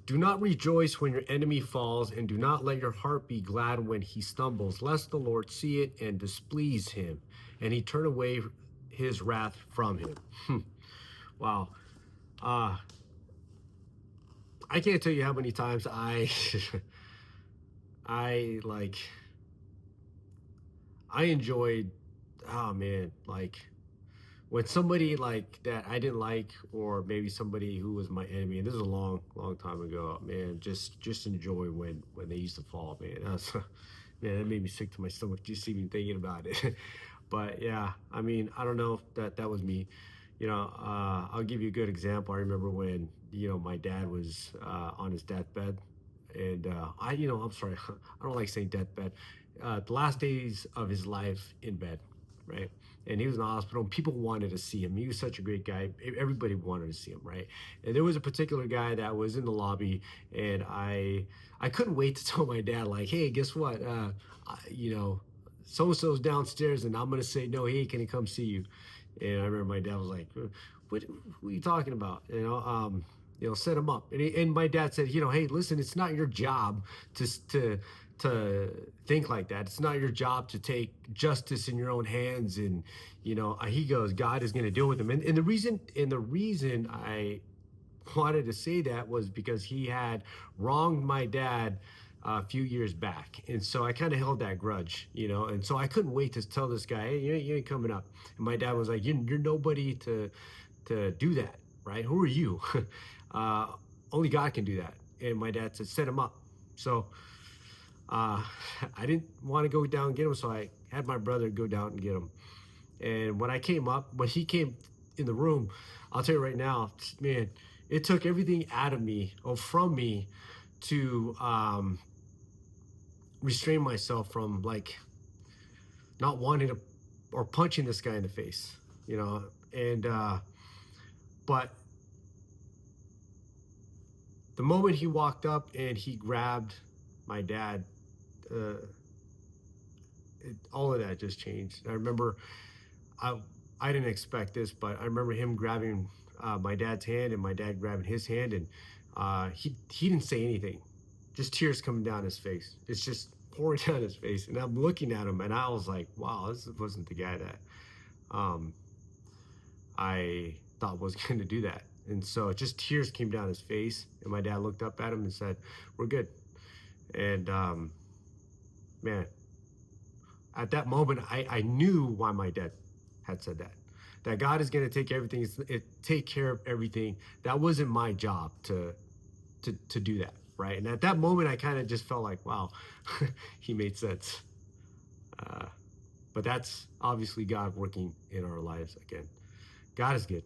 Do not rejoice when your enemy falls, and do not let your heart be glad when he stumbles, lest the Lord see it and displease him, and he turn away his wrath from him. Wow. Uh, I can't tell you how many times I like, I enjoyed, oh man, like when somebody like that I didn't like, or maybe somebody who was my enemy, and this is a long, long time ago, man, just enjoy when they used to fall, man. Man, that made me sick to my stomach just even thinking about it. But yeah, I mean, I don't know if that was me. I'll give you a good example. I remember when my dad was on his deathbed, and I'm sorry, I don't like saying deathbed. The last days of his life in bed, right? And he was in the hospital, and people wanted to see him. He was such a great guy. Everybody wanted to see him, right? And there was a particular guy that was in the lobby, and I couldn't wait to tell my dad, like, hey, guess what? So and so's downstairs, and I'm gonna say no. Hey, can he come see you? And I remember my dad was like, what are you talking about? Set him up. And my dad said, hey, listen, it's not your job to think like that. It's not your job to take justice in your own hands. And he goes, God is going to deal with him. And the reason I wanted to say that was because he had wronged my dad a few years back, and so I kind of held that grudge, and so I couldn't wait to tell this guy, hey, you ain't coming up. And my dad was like, you're nobody to do that, right? Who are you? Only God can do that. And my dad said, set him up. So I didn't want to go down and get him, so I had my brother go down and get him. And when he came in the room, I'll tell you right now, man, it took everything out of me, or from me, to restrain myself from like not wanting to or punching this guy in the face, and but the moment he walked up and he grabbed my dad, uh, all of that just changed. I remember I I didn't expect this, but I remember him grabbing my dad's hand, and my dad grabbing his hand, and he didn't say anything, just tears coming down his face. It's just pouring down his face, and I'm looking at him, and I was like, wow, this wasn't the guy that um, I thought was going to do that. And so just tears came down his face, and my dad looked up at him and said, "We're good." And man, at that moment, I knew why my dad had said that. That God is going to take everything, take care of everything. That wasn't my job to do that, right? And at that moment, I kind of just felt like, wow, he made sense. Uh, but that's obviously God working in our lives again. God is good.